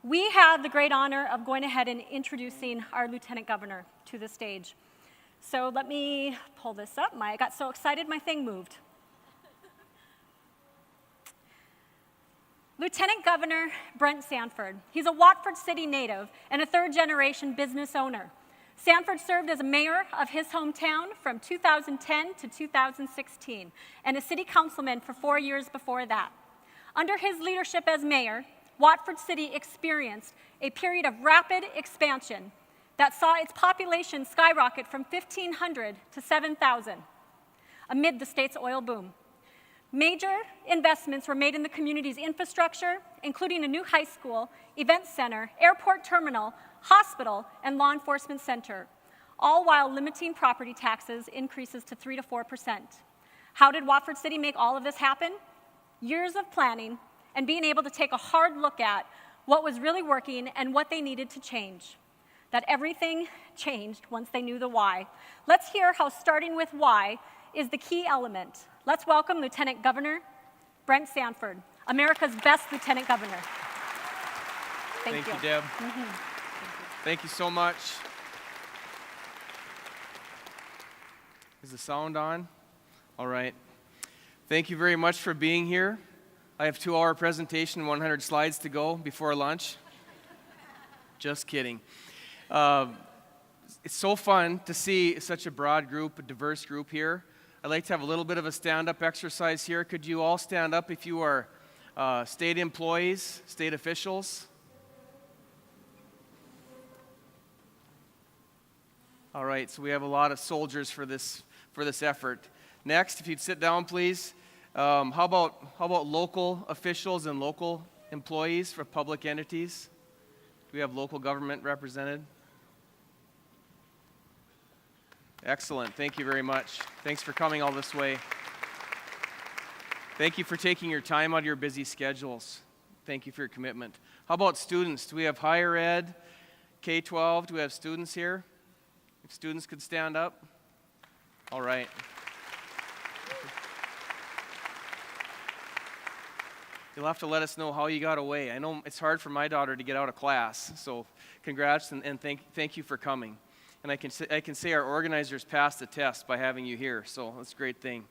We have the great honor of going ahead and introducing our Lieutenant Governor to the stage. So let me pull this up. I got so excited my thing moved. Lieutenant Governor Brent Sanford. He's a Watford City native and a third-generation business owner. Sanford served as a mayor of his hometown from 2010 to 2016 and a city councilman for 4 years before that. Under his leadership as mayor, Watford City experienced a period of rapid expansion that saw its population skyrocket from 1,500 to 7,000 amid the state's oil boom. Major investments were made in the community's infrastructure, including a new high school, event center, airport terminal, hospital, and law enforcement center, all while limiting property taxes increases to 3 to 4%. How did Watford City make all of this happen? Years of planning and being able to take a hard look at what was really working and what they needed to change. That everything changed once they knew the why. Let's hear how starting with why is the key element. Let's welcome Lieutenant Governor Brent Sanford, America's best Lieutenant Governor. Thank you, Deb. Thank you so much. Is the sound on? All right. Thank you very much for being here. I have a 2-hour presentation, 100 slides to go before lunch. Just kidding. It's so fun to see such a broad group, a diverse group here. I'd like to have a little bit of a stand-up exercise here. Could you all stand up if you are state employees, state officials? All right, so we have a lot of soldiers for this effort. Next, if you'd sit down, please. How about local officials and local employees for public entities? Do we have local government represented? Excellent. Thank you very much. Thanks for coming all this way. Thank you for taking your time out of your busy schedules. Thank you for your commitment. How about students? Do we have higher ed, K-12? Do we have students here? If students could stand up. All right. You'll have to let us know how you got away. I know it's hard for my daughter to get out of class, so congrats and thank you for coming. And I can say our organizers passed the test by having you here, so that's a great thing.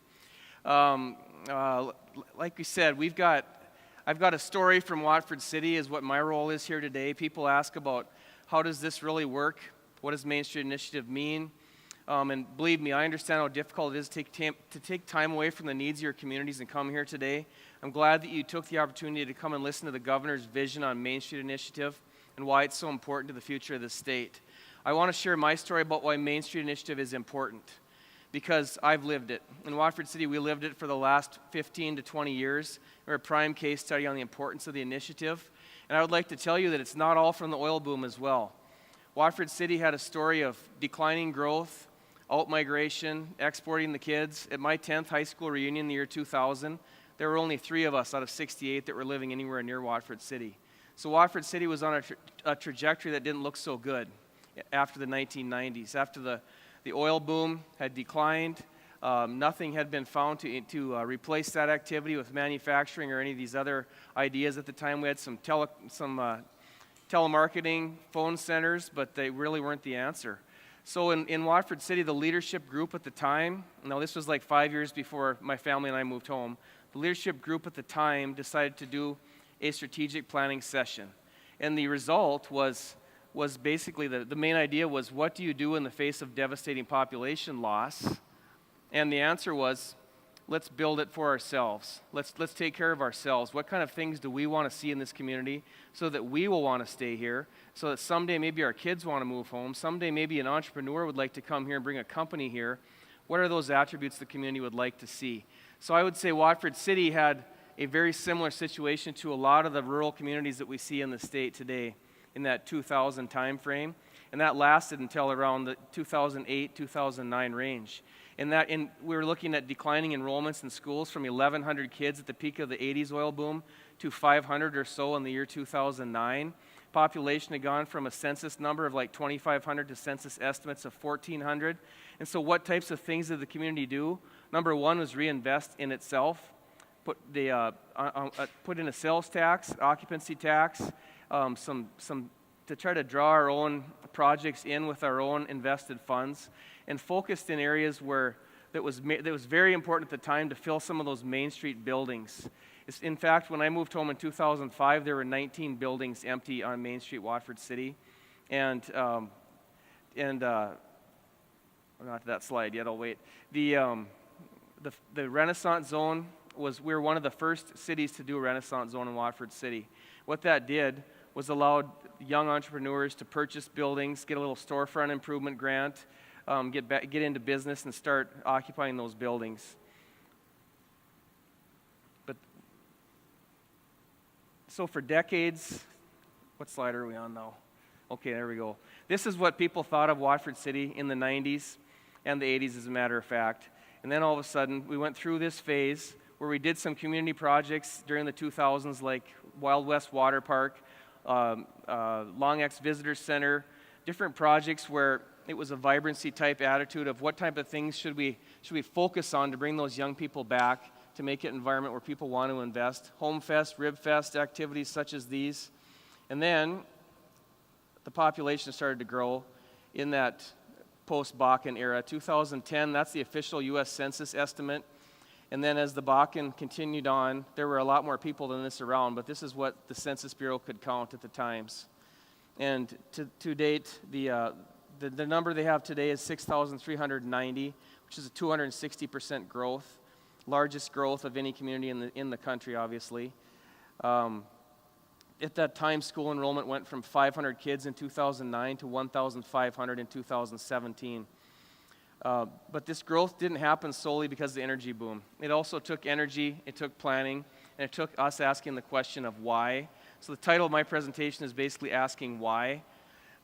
Like we said, I've got a story from Watford City is what my role is here today. People ask about how does this really work? What does Main Street Initiative mean? And believe me, I understand how difficult it is to take time away from the needs of your communities and come here today. I'm glad that you took the opportunity to come and listen to the governor's vision on Main Street Initiative and why it's so important to the future of the state. I want to share my story about why Main Street Initiative is important, because I've lived it. In Watford City, we lived it for the last 15 to 20 years. We're a prime case study on the importance of the initiative. And I would like to tell you that it's not all from the oil boom as well. Watford City had a story of declining growth, out-migration, exporting the kids. At my 10th high school reunion in the year 2000, there were only 3 of us out of 68 that were living anywhere near Watford City. So Watford City was on a trajectory that didn't look so good after the 1990s. After the oil boom had declined, nothing had been found to replace that activity with manufacturing or any of these other ideas. At the time, we had some telemarketing phone centers, but they really weren't the answer. So in Watford City, the leadership group at the time, now this was like 5 years before my family and I moved home, the leadership group at the time decided to do a strategic planning session. And the result was basically the main idea was, what do you do in the face of devastating population loss? And the answer was, let's build it for ourselves. Let's take care of ourselves. What kind of things do we want to see in this community so that we will want to stay here, so that someday maybe our kids want to move home, someday maybe an entrepreneur would like to come here and bring a company here. What are those attributes the community would like to see? So I would say Watford City had a very similar situation to a lot of the rural communities that we see in the state today in that 2000 time frame, and that lasted until around the 2008-2009 range. And we were looking at declining enrollments in schools from 1,100 kids at the peak of the 80s oil boom to 500 or so in the year 2009. Population had gone from a census number of like 2,500 to census estimates of 1,400. And so what types of things did the community do? Number one was reinvest in itself, put in a sales tax, occupancy tax, to try to draw our own projects in with our own invested funds, and focused in areas where that was very important at the time to fill some of those Main Street buildings. In fact, when I moved home in 2005, there were 19 buildings empty on Main Street, Watford City, and not to that slide yet. I'll wait. The Renaissance Zone we were one of the first cities to do a Renaissance Zone in Watford City. What that did was allowed young entrepreneurs to purchase buildings, get a little storefront improvement grant, get into business and start occupying those buildings. So for decades, what slide are we on now? Okay, there we go. This is what people thought of Watford City in the 90s and the 80s, as a matter of fact. And then all of a sudden, we went through this phase where we did some community projects during the 2000s, like Wild West Water Park, Long X Visitor Center, different projects where it was a vibrancy type attitude of what type of things should we focus on to bring those young people back, to make it an environment where people want to invest. Home Fest, Rib Fest, activities such as these. And then the population started to grow in that post-Bakken era. 2010, that's the official U.S. Census estimate. And then as the Bakken continued on, there were a lot more people than this around, but this is what the Census Bureau could count at the times. And to date, the number they have today is 6,390, which is a 260% growth, largest growth of any community in the country, obviously. At that time, school enrollment went from 500 kids in 2009 to 1,500 in 2017. But this growth didn't happen solely because of the energy boom. It also took energy, it took planning, and it took us asking the question of why. So the title of my presentation is basically asking why.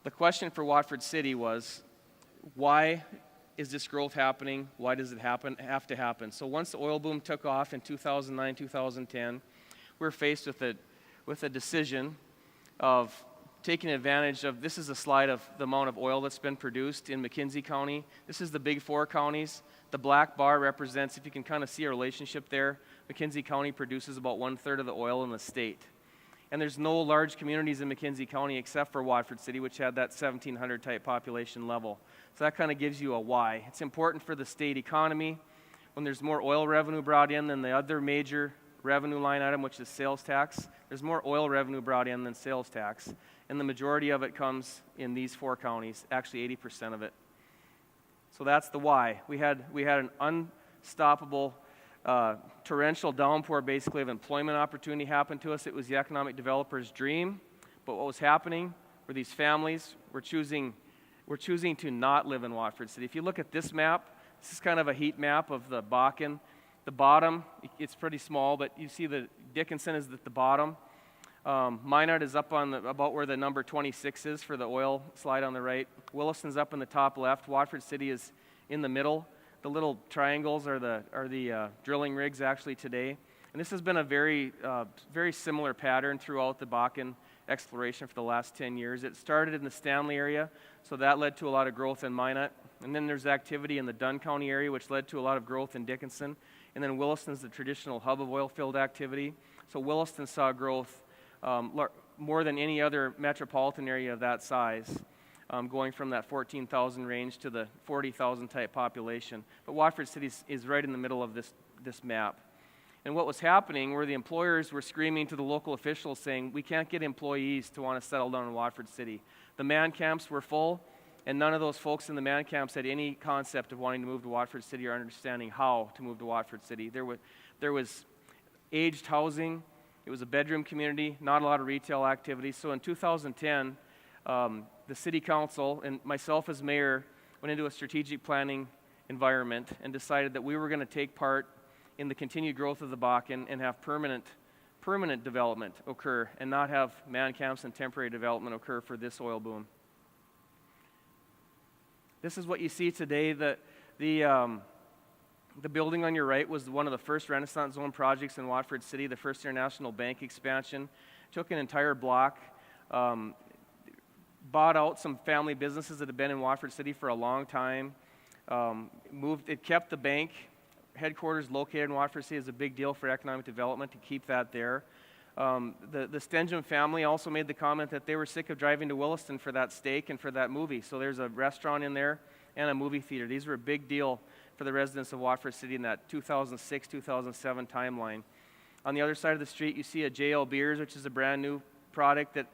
The question for Watford City was, why is this growth happening? Why does it have to happen? So once the oil boom took off in 2009, 2010, we were faced with a decision of taking advantage of, this is a slide of the amount of oil that's been produced in McKenzie County. This is the big four counties. The black bar represents, if you can kind of see a relationship there, McKenzie County produces about 1/3 of the oil in the state. And there's no large communities in McKenzie County except for Watford City, which had that 1,700 type population level. So that kind of gives you a why. It's important for the state economy. When there's more oil revenue brought in than the other major revenue line item, which is sales tax, there's more oil revenue brought in than sales tax. And the majority of it comes in these four counties, actually 80% of it. So that's the why. We had an unstoppable torrential downpour, basically, of employment opportunity happen to us. It was the economic developer's dream. But what was happening were these families were choosing to not live in Watford City. If you look at this map, this is kind of a heat map of the Bakken. The bottom, it's pretty small, but you see the Dickinson is at the bottom. Minot is up on about where the number 26 is for the oil slide on the right. Williston's up in the top left. Watford City is in the middle. The little triangles are the drilling rigs actually today. And this has been a very similar pattern throughout the Bakken exploration for the last 10 years. It started in the Stanley area, so that led to a lot of growth in Minot. And then there's activity in the Dunn County area, which led to a lot of growth in Dickinson. And then Williston's the traditional hub of oil field activity. So Williston saw growth more than any other metropolitan area of that size, going from that 14,000 range to the 40,000 type population. But Watford City is right in the middle of this map. And what was happening were the employers were screaming to the local officials saying, we can't get employees to want to settle down in Watford City. The man camps were full, and none of those folks in the man camps had any concept of wanting to move to Watford City or understanding how to move to Watford City. There was aged housing. It was a bedroom community, not a lot of retail activity. So in 2010, the city council and myself as mayor went into a strategic planning environment and decided that we were going to take part in the continued growth of the Bakken and have permanent development occur and not have man camps and temporary development occur for this oil boom. This is what you see today. The building on your right was one of the first Renaissance Zone projects in Watford City, the first international bank expansion. Took an entire block, bought out some family businesses that had been in Watford City for a long time. It kept the bank headquarters located in Watford City. Is a big deal for economic development to keep that there. The Stenjum family also made the comment that they were sick of driving to Williston for that steak and for that movie. So there's a restaurant in there and a movie theater. These were a big deal for the residents of Watford City in that 2006-2007 timeline. On the other side of the street, you see a JL Beers, which is a brand new product that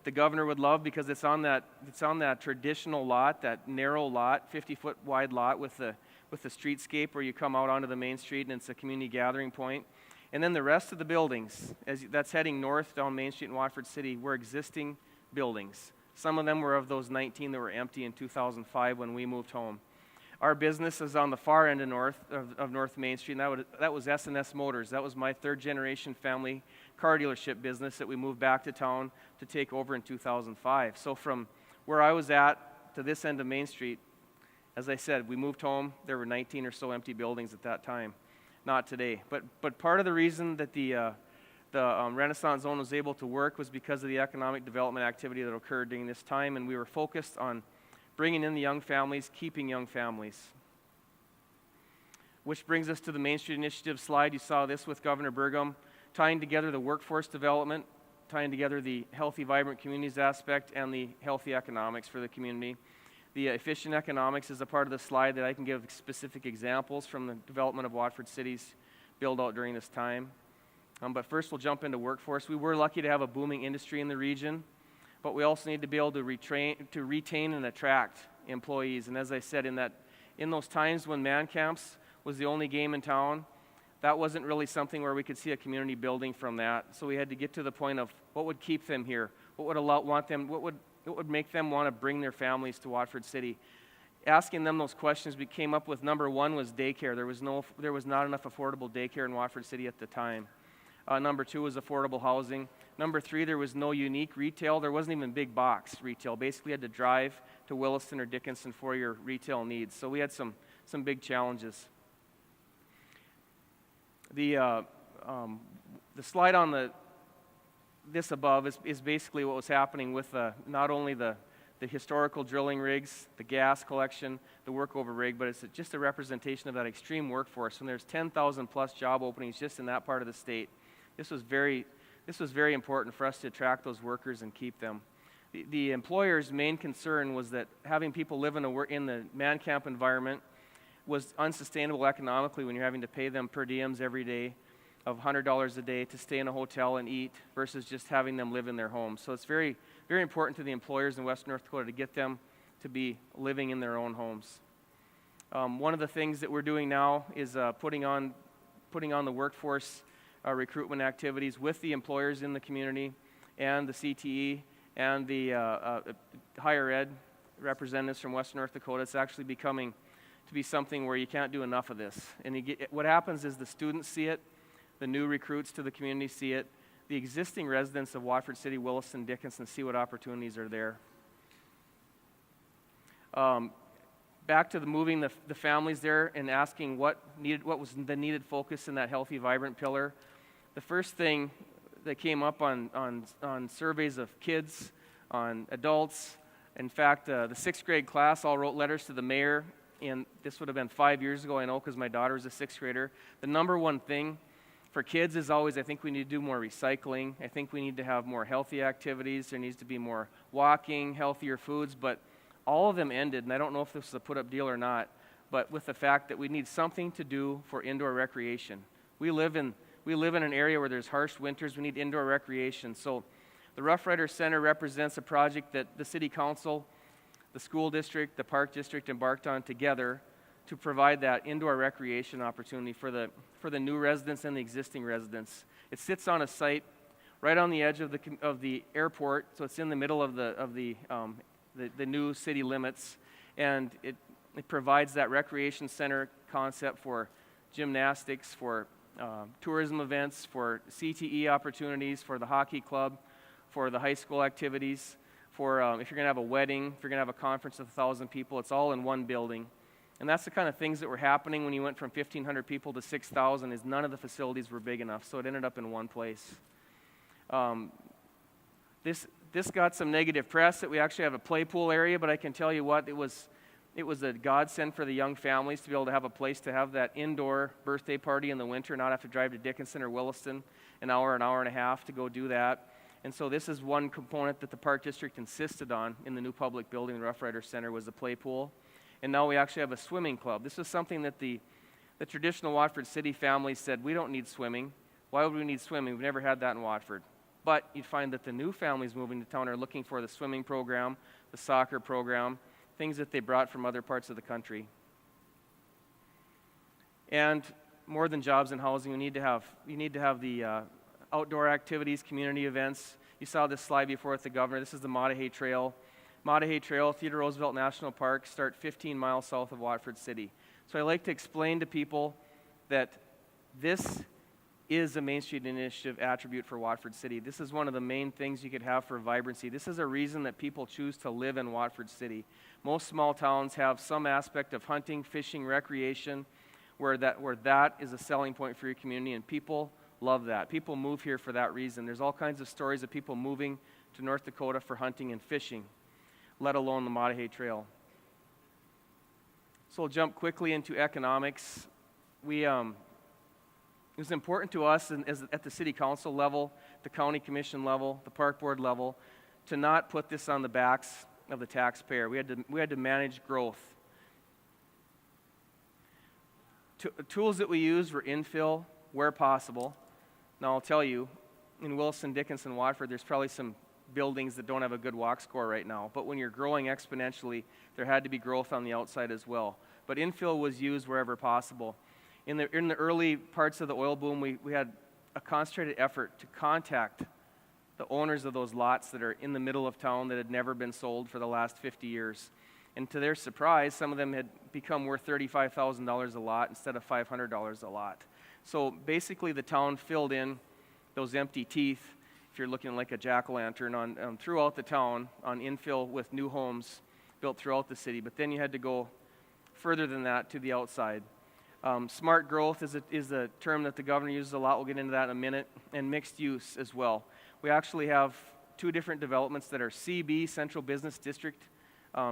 the governor would love because it's on that traditional lot, that narrow lot, 50-foot wide lot with the streetscape where you come out onto the main street and it's a community gathering point. And then the rest of the buildings, that's heading north down Main Street in Watford City, were existing buildings. Some of them were of those 19 that were empty in 2005 when we moved home. Our business is on the far end of North Main Street, and that was S&S Motors. That was my third-generation family car dealership business that we moved back to town to take over in 2005. So from where I was at to this end of Main Street, as I said, we moved home. There were 19 or so empty buildings at that time. Not today. But part of the reason that the Renaissance Zone was able to work was because of the economic development activity that occurred during this time, and we were focused on bringing in the young families, keeping young families. Which brings us to the Main Street Initiative slide. You saw this with Governor Burgum, tying together the workforce development, tying together the healthy, vibrant communities aspect, and the healthy economics for the community. The efficient economics is a part of the slide that I can give specific examples from the development of Watford City's build-out during this time. But first we'll jump into workforce. We were lucky to have a booming industry in the region, but we also need to be able to retain and attract employees. And as I said, in those times when man camps was the only game in town, that wasn't really something where we could see a community building from that. So we had to get to the point of what would keep them here, what would make them want to bring their families to Watford City. Asking them those questions, we came up with number one was daycare. There was not enough affordable daycare in Watford City at the time. Number two was affordable housing. Number three, there was no unique retail. There wasn't even big box retail. Basically, you had to drive to Williston or Dickinson for your retail needs. So we had some big challenges. The slide on this above is basically what was happening with not only the historical drilling rigs, the gas collection, the workover rig, but it's just a representation of that extreme workforce. And there's 10,000 plus job openings just in that part of the state. This was very important for us to attract those workers and keep them. The employer's main concern was that having people live in the man camp environment was unsustainable economically when you're having to pay them per diems every day of $100 a day to stay in a hotel and eat versus just having them live in their homes. So it's very, very important to the employers in Western North Dakota to get them to be living in their own homes. One of the things that we're doing now is putting on the workforce recruitment activities with the employers in the community and the CTE and the higher ed representatives from Western North Dakota. It's actually becoming to be something where you can't do enough of this. And what happens is the students see it, the new recruits to the community see it, the existing residents of Watford City, Williston, Dickinson see what opportunities are there. Back to moving the families there and asking what was the needed focus in that healthy, vibrant pillar. The first thing that came up on surveys of kids, on adults, in fact, the 6th grade class all wrote letters to the mayor, and this would have been 5 years ago, I know, because my daughter was a 6th grader. The number one thing for kids is always, I think we need to do more recycling. I think we need to have more healthy activities. There needs to be more walking, healthier foods, but all of them ended, and I don't know if this is a put-up deal or not, but with the fact that we need something to do for indoor recreation. We live in an area where there's harsh winters. We need indoor recreation. So the Rough Rider Center represents a project that the City Council, the school district, the park district embarked on together to provide that indoor recreation opportunity for the new residents and the existing residents. It sits on a site right on the edge of the airport, so it's in the middle of the new city limits, and it provides that recreation center concept for gymnastics, for tourism events, for CTE opportunities, for the hockey club, for the high school activities, for if you're going to have a wedding, if you're going to have a conference of 1,000 people, it's all in one building. And that's the kind of things that were happening when you went from 1,500 people to 6,000 is none of the facilities were big enough, so it ended up in one place. This got some negative press that we actually have a play pool area, but I can tell you what, it was It was a godsend for the young families to be able to have a place to have that indoor birthday party in the winter, not have to drive to Dickinson or Williston an hour and a half to go do that. And so this is one component that the Park District insisted on in the new public building, the Rough Rider Center, was the play pool. And now we actually have a swimming club. This is something that the traditional Watford City families said, we don't need swimming. Why would we need swimming? We've never had that in Watford. But you'd find that the new families moving to town are looking for the swimming program, the soccer program, things that they brought from other parts of the country. And more than jobs and housing, you need to have the outdoor activities, community events. You saw this slide before with the governor. This is the Mattahay Trail. Mattahay Trail, Theodore Roosevelt National Park, start 15 miles south of Watford City. So I like to explain to people that this is a Main Street Initiative attribute for Watford City. This is one of the main things you could have for vibrancy. This is a reason that people choose to live in Watford City. Most small towns have some aspect of hunting, fishing, recreation, where that is a selling point for your community, and people love that. People move here for that reason. There's all kinds of stories of people moving to North Dakota for hunting and fishing, let alone the Mattahay Trail. So we'll jump quickly into economics. It was important to us at the city council level, the county commission level, the park board level, to not put this on the backs of the taxpayer. We had to manage growth. Tools that we used were infill where possible. Now I'll tell you, in Wilson, Dickinson, Watford, there's probably some buildings that don't have a good walk score right now. But when you're growing exponentially, there had to be growth on the outside as well. But infill was used wherever possible. In the early parts of the oil boom, we had a concentrated effort to contact the owners of those lots that are in the middle of town that had never been sold for the last 50 years. And to their surprise, some of them had become worth $35,000 a lot instead of $500 a lot. So basically the town filled in those empty teeth, if you're looking like a jack-o'-lantern, on throughout the town on infill with new homes built throughout the city. But then you had to go further than that to the outside. Smart growth is a term that the governor uses a lot. We'll get into that in a minute. And mixed use as well. We actually have two different developments that are CB, Central Business District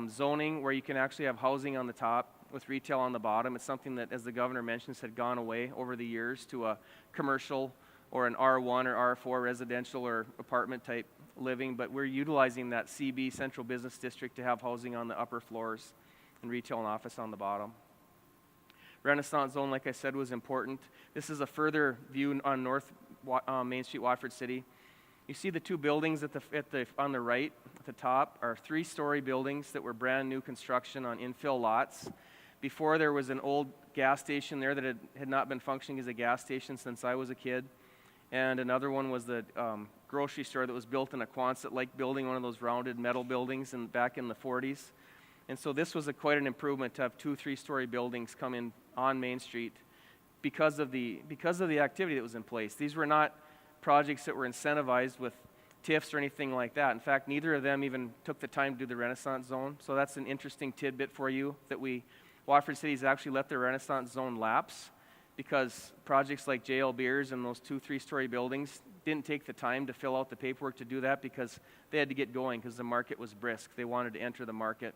zoning, where you can actually have housing on the top with retail on the bottom. It's something that, as the governor mentions, had gone away over the years to a commercial or an R1 or R4 residential or apartment type living. But we're utilizing that CB, Central Business District, to have housing on the upper floors and retail and office on the bottom. Renaissance Zone, like I said, was important. This is a further view on North Main Street, Watford City. You see the two buildings on the right at the top are 3-story buildings that were brand new construction on infill lots. Before, there was an old gas station there that had not been functioning as a gas station since I was a kid. And another one was the grocery store that was built in a Quonset-like building, one of those rounded metal buildings back in the 40s. And so this was quite an improvement to have 2 3-story buildings come in on Main Street because of the activity that was in place. These were not projects that were incentivized with TIFs or anything like that. In fact, neither of them even took the time to do the Renaissance Zone. So that's an interesting tidbit for you, that Watford City's actually let the Renaissance Zone lapse because projects like JL Beers and those 2 3-story buildings didn't take the time to fill out the paperwork to do that because they had to get going because the market was brisk. They wanted to enter the market.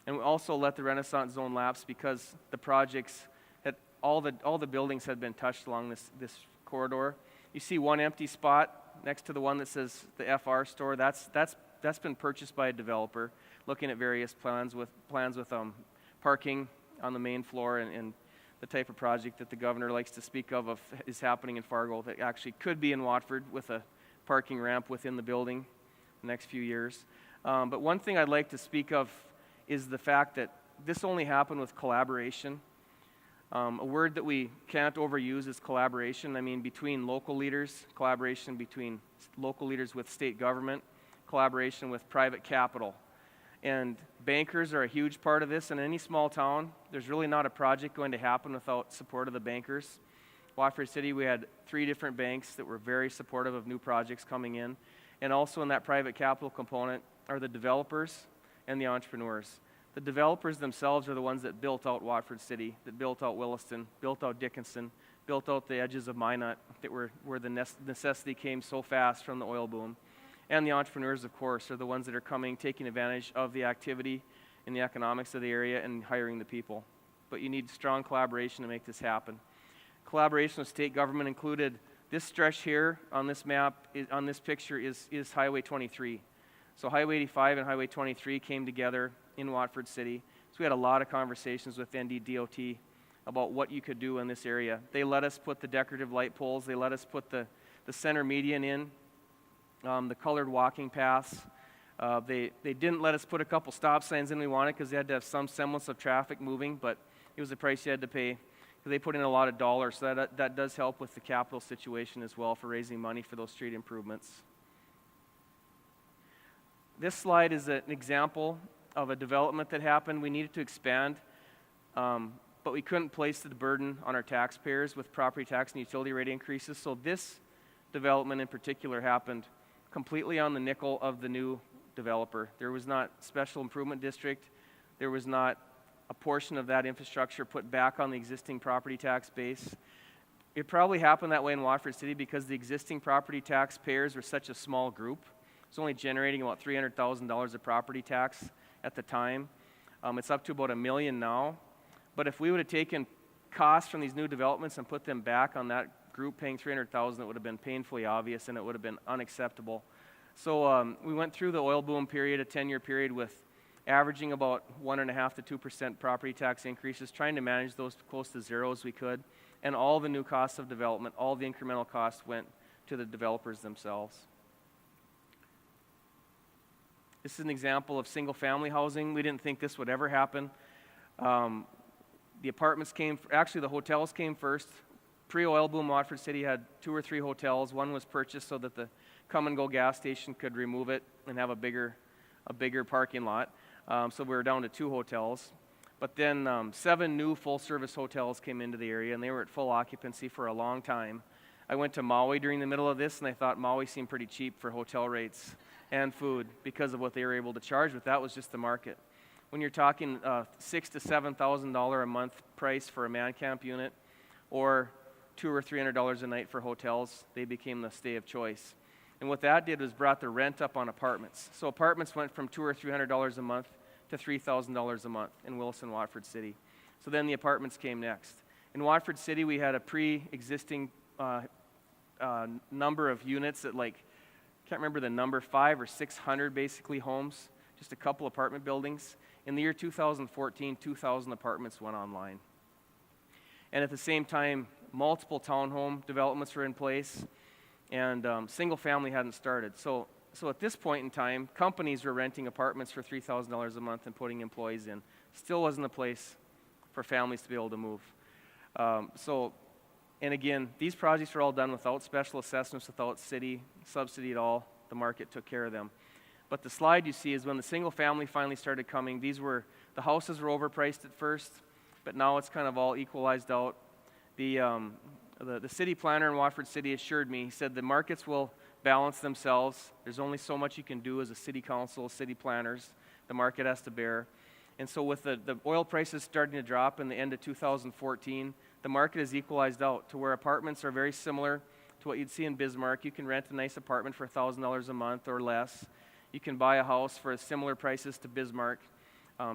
And we also let the Renaissance Zone lapse because the projects had all the buildings had been touched along this corridor. You see one empty spot next to the one that says the FR store. That's been purchased by a developer, looking at various plans with parking on the main floor and the type of project that the governor likes to speak of is happening in Fargo that actually could be in Watford with a parking ramp within the building the next few years. But one thing I'd like to speak of is the fact that this only happened with collaboration. A word that we can't overuse is collaboration. I mean, between local leaders, collaboration between local leaders with state government, collaboration with private capital. And bankers are a huge part of this. In any small town, there's really not a project going to happen without support of the bankers. Watford City, we had 3 different banks that were very supportive of new projects coming in. And also in that private capital component are the developers and the entrepreneurs. The developers themselves are the ones that built out Watford City, that built out Williston, built out Dickinson, built out the edges of Minot, where the necessity came so fast from the oil boom. And the entrepreneurs, of course, are the ones that are coming, taking advantage of the activity in the economics of the area and hiring the people. But you need strong collaboration to make this happen. Collaboration with state government included this stretch here on this map, on this picture, is Highway 23. So Highway 85 and Highway 23 came together in Watford City. So we had a lot of conversations with NDDOT about what you could do in this area. They let us put the decorative light poles. They let us put the center median in, the colored walking paths. They didn't let us put a couple stop signs in we wanted because they had to have some semblance of traffic moving, but it was the price you had to pay. They put in a lot of dollars, so that does help with the capital situation as well for raising money for those street improvements. This slide is an example of a development that happened. We needed to expand, but we couldn't place the burden on our taxpayers with property tax and utility rate increases. So this development in particular happened completely on the nickel of the new developer. There was not special improvement district. There was not a portion of that infrastructure put back on the existing property tax base. It probably happened that way in Watford City because the existing property taxpayers were such a small group. It's only generating about $300,000 of property tax at the time. It's up to about $1 million now. But if we would have taken costs from these new developments and put them back on that group paying $300,000, it would have been painfully obvious and it would have been unacceptable. So we went through the oil boom period, a 10-year period, with averaging about 1.5% to 2% property tax increases, trying to manage those close to zero as we could. And all the new costs of development, all the incremental costs went to the developers themselves. This is an example of single-family housing. We didn't think this would ever happen. The apartments came, actually the hotels came first. Pre-oil boom, Watford City had 2 or 3 hotels. One was purchased so that the come-and-go gas station could remove it and have a bigger parking lot. So we were down to 2 hotels. But then 7 new full-service hotels came into the area, and they were at full occupancy for a long time. I went to Maui during the middle of this, and I thought Maui seemed pretty cheap for hotel rates and food because of what they were able to charge, but that was just the market. When you're talking $6,000 to $7,000 a month price for a man camp unit, or $200 or $300 a night for hotels, they became the stay of choice. And what that did was brought the rent up on apartments. So apartments went from $200 or $300 a month to $3,000 a month in Wilson, Watford City. So then the apartments came next. In Watford City, we had a pre-existing number of units at can't remember the number, 500 or 600 basically homes, just a couple apartment buildings. In the year 2014, 2,000 apartments went online. And at the same time, multiple townhome developments were in place, and single family hadn't started. So at this point in time, companies were renting apartments for $3,000 a month and putting employees in. Still wasn't a place for families to be able to move. And again, these projects were all done without special assessments, without city subsidy at all. The market took care of them. But the slide you see is when the single family finally started coming, the houses were overpriced at first, but now it's kind of all equalized out. The city planner in Watford City assured me, he said the markets will balance themselves. There's only so much you can do as a city council, city planners. The market has to bear. And so with the oil prices starting to drop in the end of 2014, the market is equalized out to where apartments are very similar to what you'd see in Bismarck. You can rent a nice apartment for $1,000 a month or less. You can buy a house for similar prices to Bismarck.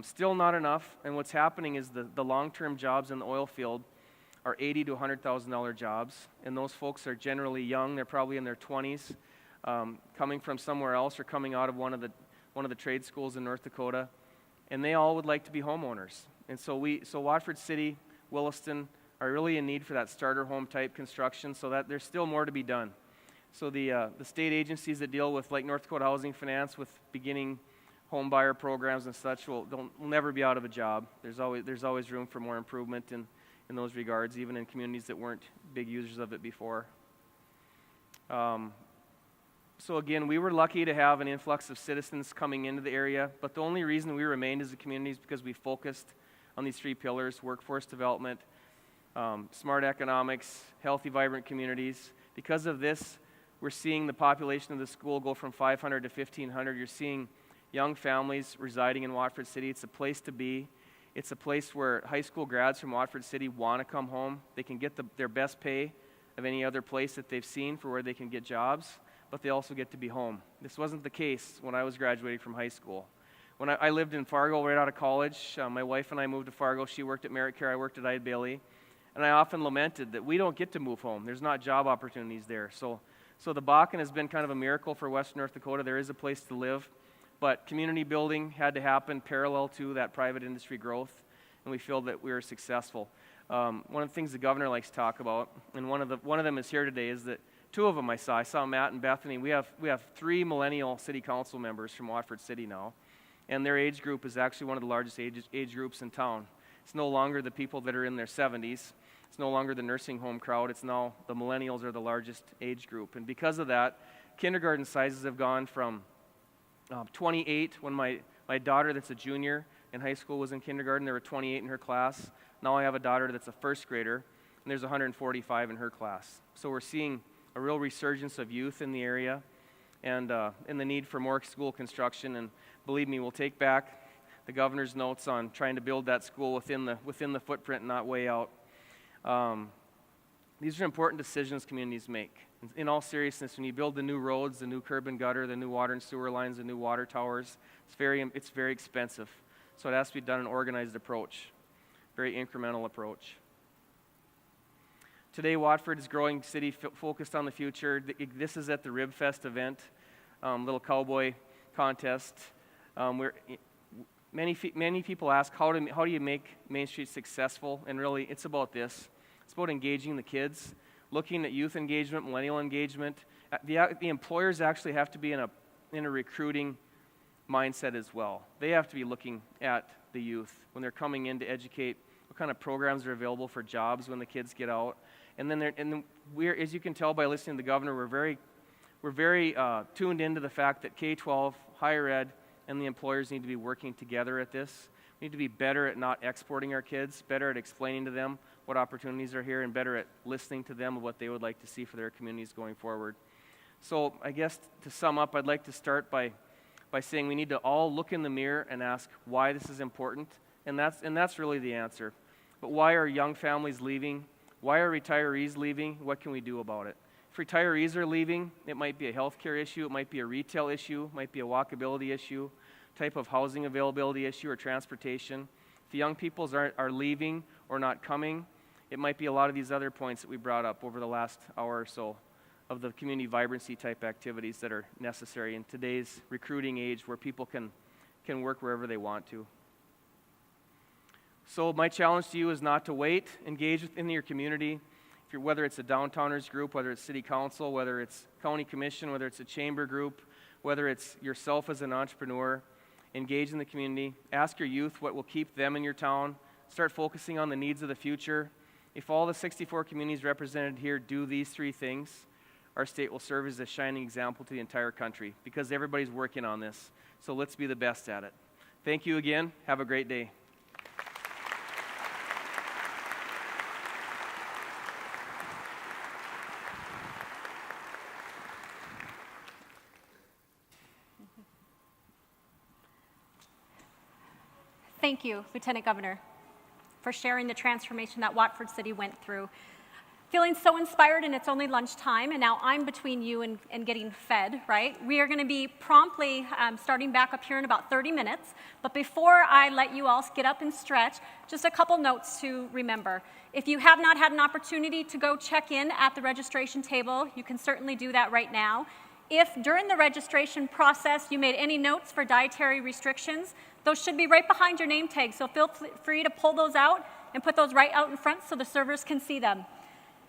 Still not enough, and what's happening is the long-term jobs in the oil field are $80,000 to $100,000 jobs, and those folks are generally young. They're probably in their 20s, coming from somewhere else or coming out of one of the trade schools in North Dakota, and they all would like to be homeowners. And so Watford City, Williston are really in need for that starter home type construction, so that there's still more to be done. So the state agencies that deal with, like North Dakota Housing Finance, with beginning home buyer programs and such, will never be out of a job. There's always room for more improvement in those regards, even in communities that weren't big users of it before. So again, we were lucky to have an influx of citizens coming into the area, but the only reason we remained as a community is because we focused on these 3 pillars: workforce development, smart economics, healthy, vibrant communities. Because of this, we're seeing the population of the school go from 500 to 1,500. You're seeing young families residing in Watford City. It's a place to be. It's a place where high school grads from Watford City want to come home. They can get their best pay of any other place that they've seen for where they can get jobs, but they also get to be home. This wasn't the case when I was graduating from high school. When I lived in Fargo right out of college, my wife and I moved to Fargo. She worked at Merit Care, I worked at Ide Bailey. And I often lamented that we don't get to move home. There's not job opportunities there. So the Bakken has been kind of a miracle for Western North Dakota. There is a place to live. But community building had to happen parallel to that private industry growth, and we feel that we were successful. One of the things the governor likes to talk about, and one of them is here today, is that two of them I saw Matt and Bethany. We have 3 millennial city council members from Watford City now, and their age group is actually one of the largest age groups in town. It's no longer the people that are in their 70s. It's no longer the nursing home crowd. It's now the millennials are the largest age group. And because of that, kindergarten sizes have gone from 28 when my daughter that's a junior in high school was in kindergarten. There were 28 in her class. Now I have a daughter that's a first grader, and there's 145 in her class. So we're seeing a real resurgence of youth in the area and the need for more school construction. And believe me, we'll take back the governor's notes on trying to build that school within the footprint and not way out. These are important decisions communities make. In all seriousness, when you build the new roads, the new curb and gutter, the new water and sewer lines, the new water towers, it's very expensive. So it has to be done in an organized approach, very incremental approach. Today, Watford is a growing city focused on the future. This is at the Rib Fest event, little cowboy contest. Many people ask, how do you make Main Street successful? And really, it's about this. It's about engaging the kids, looking at youth engagement, millennial engagement. The employers actually have to be in a recruiting mindset as well. They have to be looking at the youth when they're coming in to educate what kind of programs are available for jobs when the kids get out. And then we're, as you can tell by listening to the governor, we're very tuned into the fact that K-12, higher ed, and the employers need to be working together at this. We need to be better at not exporting our kids, better at explaining to them what opportunities are here, and better at listening to them of what they would like to see for their communities going forward. So I guess to sum up, I'd like to start by saying we need to all look in the mirror and ask why this is important, and that's really the answer. But why are young families leaving? Why are retirees leaving? What can we do about it? If retirees are leaving, it might be a healthcare issue, it might be a retail issue, it might be a walkability issue, type of housing availability issue, or transportation. If the young peoples are leaving or not coming, it might be a lot of these other points that we brought up over the last hour or so of the community vibrancy type activities that are necessary in today's recruiting age where people can work wherever they want to. So my challenge to you is not to wait. Engage within your community. Whether it's a downtowners group, whether it's city council, whether it's county commission, whether it's a chamber group, whether it's yourself as an entrepreneur, engage in the community. Ask your youth what will keep them in your town. Start focusing on the needs of the future. If all the 64 communities represented here do these 3 things, our state will serve as a shining example to the entire country because everybody's working on this. So let's be the best at it. Thank you again. Have a great day. Thank you, Lieutenant Governor, for sharing the transformation that Watford City went through. Feeling so inspired, and it's only lunchtime, and now I'm between you and getting fed, right? We are going to be promptly starting back up here in about 30 minutes, but before I let you all get up and stretch, just a couple notes to remember. If you have not had an opportunity to go check in at the registration table, you can certainly do that right now. If during the registration process you made any notes for dietary restrictions, those should be right behind your name tag, so feel free to pull those out and put those right out in front so the servers can see them.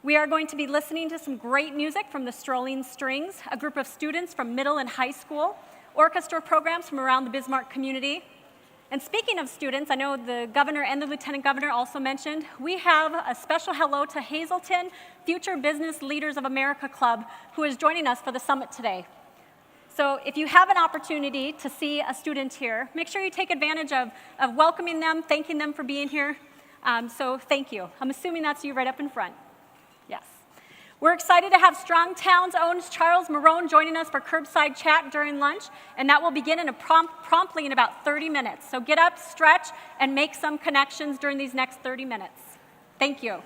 We are going to be listening to some great music from the Strolling Strings, a group of students from middle and high school, orchestra programs from around the Bismarck community. And speaking of students, I know the governor and the lieutenant governor also mentioned, we have a special hello to Hazelton Future Business Leaders of America Club, who is joining us for the summit today. So if you have an opportunity to see a student here, make sure you take advantage of welcoming them, thanking them for being here. So thank you. I'm assuming that's you right up in front. Yes. We're excited to have Strong Towns' own Charles Marone joining us for curbside chat during lunch, and that will begin in promptly in about 30 minutes. So get up, stretch, and make some connections during these next 30 minutes. Thank you.